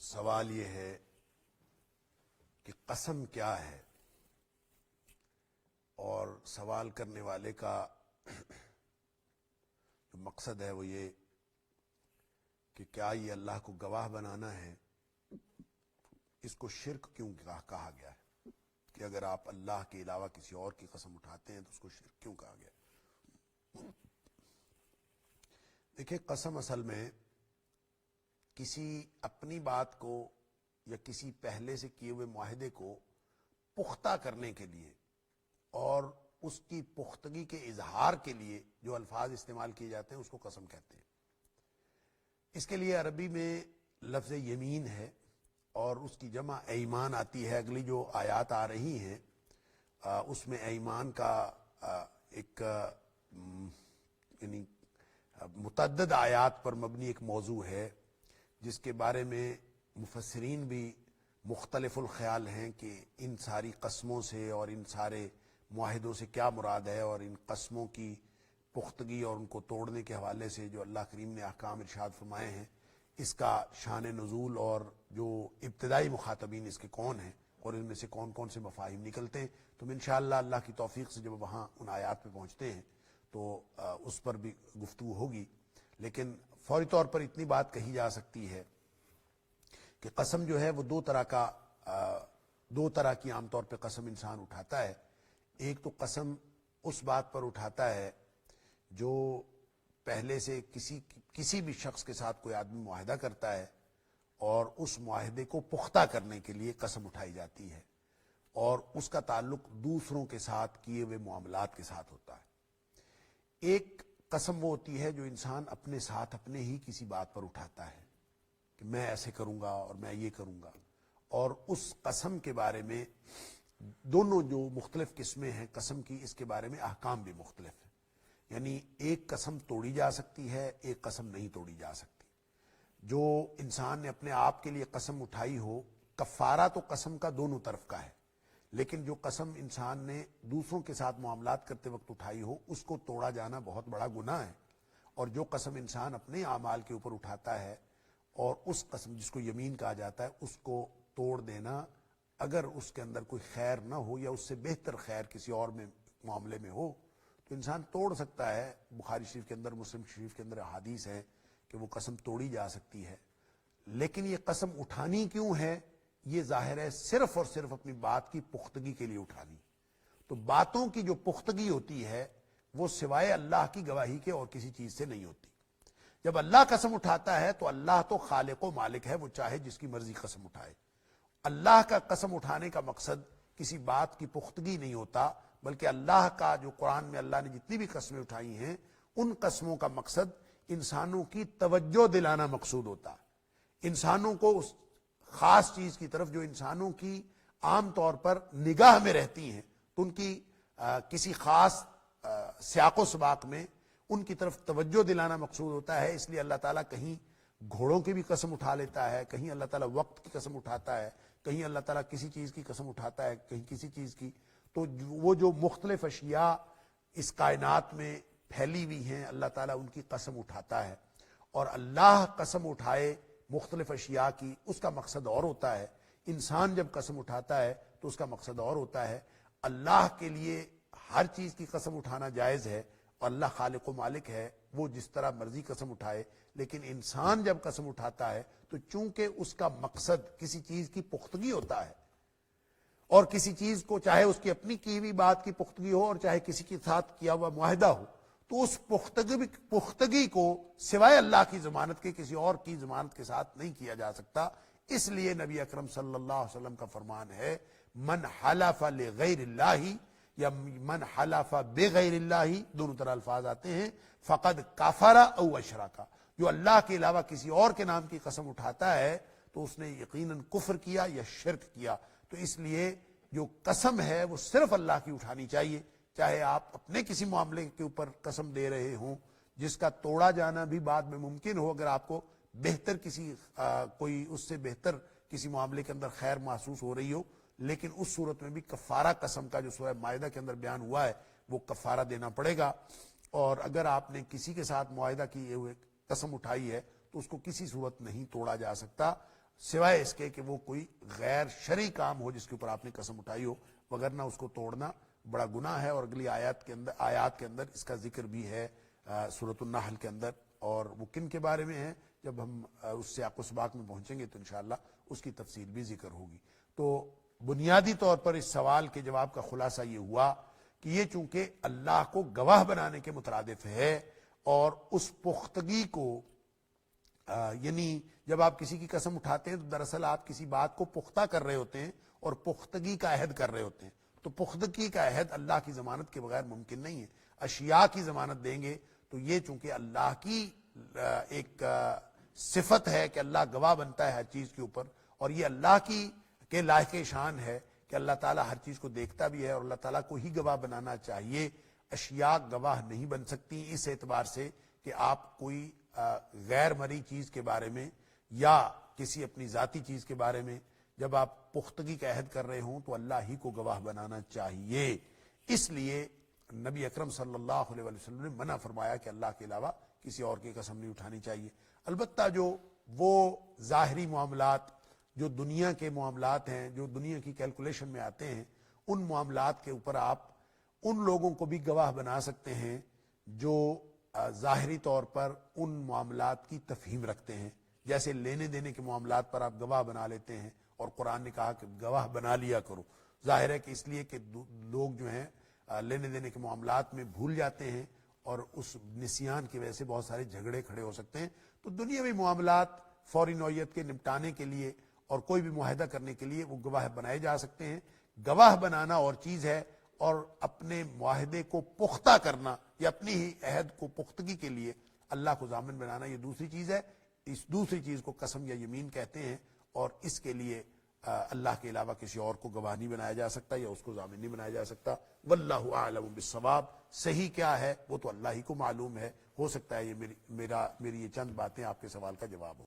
سوال یہ ہے کہ قسم کیا ہے، اور سوال کرنے والے کا جو مقصد ہے وہ یہ کہ کیا یہ اللہ کو گواہ بنانا ہے؟ اس کو شرک کیوں کہا گیا ہے کہ اگر آپ اللہ کے علاوہ کسی اور کی قسم اٹھاتے ہیں تو اس کو شرک کیوں کہا گیا؟ دیکھیں، قسم اصل میں کسی اپنی بات کو یا کسی پہلے سے کیے ہوئے معاہدے کو پختہ کرنے کے لیے اور اس کی پختگی کے اظہار کے لیے جو الفاظ استعمال کیے جاتے ہیں اس کو قسم کہتے ہیں۔ اس کے لیے عربی میں لفظ یمین ہے اور اس کی جمع ایمان آتی ہے۔ اگلی جو آیات آ رہی ہیں اس میں ایمان کا ایک یعنی متعدد آیات پر مبنی ایک موضوع ہے، جس کے بارے میں مفسرین بھی مختلف الخیال ہیں کہ ان ساری قسموں سے اور ان سارے معاہدوں سے کیا مراد ہے، اور ان قسموں کی پختگی اور ان کو توڑنے کے حوالے سے جو اللہ کریم نے احکام ارشاد فرمائے ہیں، اس کا شان نزول اور جو ابتدائی مخاطبین اس کے کون ہیں اور ان میں سے کون کون سے مفاہیم نکلتے ہیں، تو انشاءاللہ اللہ کی توفیق سے جب وہاں ان آیات پہ پہنچتے ہیں تو اس پر بھی گفتگو ہوگی۔ لیکن فوری طور پر اتنی بات کہی جا سکتی ہے کہ قسم جو ہے وہ دو طرح کی عام طور پہ قسم انسان اٹھاتا ہے۔ ایک تو قسم اس بات پر اٹھاتا ہے جو پہلے سے کسی بھی شخص کے ساتھ کوئی آدمی معاہدہ کرتا ہے اور اس معاہدے کو پختہ کرنے کے لیے قسم اٹھائی جاتی ہے، اور اس کا تعلق دوسروں کے ساتھ کیے ہوئے معاملات کے ساتھ ہوتا ہے۔ ایک قسم وہ ہوتی ہے جو انسان اپنے ساتھ اپنے ہی کسی بات پر اٹھاتا ہے کہ میں ایسے کروں گا اور میں یہ کروں گا، اور اس قسم کے بارے میں دونوں جو مختلف قسمیں ہیں قسم کی، اس کے بارے میں احکام بھی مختلف ہیں۔ یعنی ایک قسم توڑی جا سکتی ہے، ایک قسم نہیں توڑی جا سکتی۔ جو انسان نے اپنے آپ کے لیے قسم اٹھائی ہو، کفارہ تو قسم کا دونوں طرف کا ہے، لیکن جو قسم انسان نے دوسروں کے ساتھ معاملات کرتے وقت اٹھائی ہو، اس کو توڑا جانا بہت بڑا گناہ ہے۔ اور جو قسم انسان اپنے اعمال کے اوپر اٹھاتا ہے اور اس قسم جس کو یمین کہا جاتا ہے، اس کو توڑ دینا، اگر اس کے اندر کوئی خیر نہ ہو یا اس سے بہتر خیر کسی اور میں معاملے میں ہو، تو انسان توڑ سکتا ہے۔ بخاری شریف کے اندر، مسلم شریف کے اندر حدیث ہے کہ وہ قسم توڑی جا سکتی ہے۔ لیکن یہ قسم اٹھانی کیوں ہے؟ یہ ظاہر ہے صرف اور صرف اپنی بات کی پختگی کے لیے اٹھانی۔ تو باتوں کی جو پختگی ہوتی ہے وہ سوائے اللہ کی گواہی کے اور کسی چیز سے نہیں ہوتی۔ جب اللہ قسم اٹھاتا ہے تو اللہ تو خالق و مالک ہے، وہ چاہے جس کی مرضی قسم اٹھائے۔ اللہ کا قسم اٹھانے کا مقصد کسی بات کی پختگی نہیں ہوتا، بلکہ اللہ کا جو قرآن میں اللہ نے جتنی بھی قسمیں اٹھائی ہیں، ان قسموں کا مقصد انسانوں کی توجہ دلانا مقصود ہوتا ہے، انسانوں کو اس خاص چیز کی طرف جو انسانوں کی عام طور پر نگاہ میں رہتی ہیں، تو ان کی کسی خاص سیاق و سباق میں ان کی طرف توجہ دلانا مقصود ہوتا ہے۔ اس لیے اللہ تعالیٰ کہیں گھوڑوں کی بھی قسم اٹھا لیتا ہے، کہیں اللہ تعالیٰ وقت کی قسم اٹھاتا ہے، کہیں اللہ تعالیٰ کسی چیز کی قسم اٹھاتا ہے، کہیں کسی چیز کی۔ تو وہ جو مختلف اشیاء اس کائنات میں پھیلی ہوئی ہیں، اللہ تعالیٰ ان کی قسم اٹھاتا ہے، اور اللہ قسم اٹھائے مختلف اشیاء کی، اس کا مقصد اور ہوتا ہے۔ انسان جب قسم اٹھاتا ہے تو اس کا مقصد اور ہوتا ہے۔ اللہ کے لیے ہر چیز کی قسم اٹھانا جائز ہے، اور اللہ خالق و مالک ہے، وہ جس طرح مرضی قسم اٹھائے۔ لیکن انسان جب قسم اٹھاتا ہے تو چونکہ اس کا مقصد کسی چیز کی پختگی ہوتا ہے، اور کسی چیز کو چاہے اس کی اپنی کی ہوئی بات کی پختگی ہو اور چاہے کسی کے ساتھ کیا ہوا معاہدہ ہو، تو اس پختگی کو سوائے اللہ کی ضمانت کے کسی اور کی ضمانت کے ساتھ نہیں کیا جا سکتا۔ اس لیے نبی اکرم صلی اللہ علیہ وسلم کا فرمان ہے، من حلف لغیر اللہ یا من حلف بغیر اللہ، دونوں طرح الفاظ آتے ہیں، فقد کفر او اشرک، جو اللہ کے علاوہ کسی اور کے نام کی قسم اٹھاتا ہے تو اس نے یقیناً کفر کیا یا شرک کیا۔ تو اس لیے جو قسم ہے وہ صرف اللہ کی اٹھانی چاہیے، چاہے آپ اپنے کسی معاملے کے اوپر قسم دے رہے ہوں جس کا توڑا جانا بھی بعد میں ممکن ہو، اگر آپ کو بہتر کوئی اس سے بہتر کسی معاملے کے اندر خیر محسوس ہو رہی ہو، لیکن اس صورت میں بھی کفارہ قسم کا جو سورہ مائدہ کے اندر بیان ہوا ہے وہ کفارہ دینا پڑے گا۔ اور اگر آپ نے کسی کے ساتھ معاہدہ کیے ہوئے قسم اٹھائی ہے تو اس کو کسی صورت نہیں توڑا جا سکتا۔ سوائے اس کے کہ وہ کوئی غیر شرعی کام ہو جس کے اوپر آپ نے قسم اٹھائی ہو، وگرنہ اس کو توڑنا بڑا گناہ ہے۔ اور اگلی آیات کے اندر اس کا ذکر بھی ہے سورۃ النحل کے اندر، اور وہ کن کے بارے میں ہے جب ہم اس سیاق و سباق میں پہنچیں گے تو انشاءاللہ اس کی تفصیل بھی ذکر ہوگی۔ تو بنیادی طور پر اس سوال کے جواب کا خلاصہ یہ ہوا کہ یہ چونکہ اللہ کو گواہ بنانے کے مترادف ہے، اور اس پختگی کو یعنی جب آپ کسی کی قسم اٹھاتے ہیں تو دراصل آپ کسی بات کو پختہ کر رہے ہوتے ہیں اور پختگی کا عہد کر رہے ہوتے ہیں۔ تو پختگی کا عہد اللہ کی ضمانت کے بغیر ممکن نہیں ہے۔ اشیاء کی ضمانت دیں گے تو یہ چونکہ اللہ کی ایک صفت ہے کہ اللہ گواہ بنتا ہے ہر چیز کے اوپر، اور یہ اللہ کی کے لائق شان ہے کہ اللہ تعالیٰ ہر چیز کو دیکھتا بھی ہے، اور اللہ تعالیٰ کو ہی گواہ بنانا چاہیے۔ اشیاء گواہ نہیں بن سکتی اس اعتبار سے کہ آپ کوئی غیر مرئی چیز کے بارے میں یا کسی اپنی ذاتی چیز کے بارے میں جب آپ پختگی کا عہد کر رہے ہوں تو اللہ ہی کو گواہ بنانا چاہیے۔ اس لیے نبی اکرم صلی اللہ علیہ وسلم نے منع فرمایا کہ اللہ کے علاوہ کسی اور کی قسم نہیں اٹھانی چاہیے۔ البتہ جو وہ ظاہری معاملات جو دنیا کے معاملات ہیں، جو دنیا کی کیلکولیشن میں آتے ہیں، ان معاملات کے اوپر آپ ان لوگوں کو بھی گواہ بنا سکتے ہیں جو ظاہری طور پر ان معاملات کی تفہیم رکھتے ہیں۔ جیسے لینے دینے کے معاملات پر آپ گواہ بنا لیتے ہیں، اور قرآن نے کہا کہ گواہ بنا لیا کرو۔ ظاہر ہے کہ اس لیے کہ لوگ جو ہیں لینے دینے کے معاملات میں بھول جاتے ہیں، اور اس نسیان کی وجہ سے بہت سارے جھگڑے کھڑے ہو سکتے ہیں۔ تو دنیاوی معاملات فوری نوعیت کے نپٹانے کے لیے اور کوئی بھی معاہدہ کرنے کے لیے وہ گواہ بنائے جا سکتے ہیں۔ گواہ بنانا اور چیز ہے، اور اپنے معاہدے کو پختہ کرنا یا اپنی ہی عہد کو پختگی کے لیے اللہ کو ضامن بنانا یہ دوسری چیز ہے۔ اس دوسری چیز کو قسم یا یمین کہتے ہیں، اور اس کے لیے اللہ کے علاوہ کسی اور کو گواہ نہیں بنایا جا سکتا یا اس کو ضامن نہیں بنایا جا سکتا۔ واللہ اعلم بالصواب، صحیح کیا ہے وہ تو اللہ ہی کو معلوم ہے۔ ہو سکتا ہے یہ میری یہ چند باتیں آپ کے سوال کا جواب ہو۔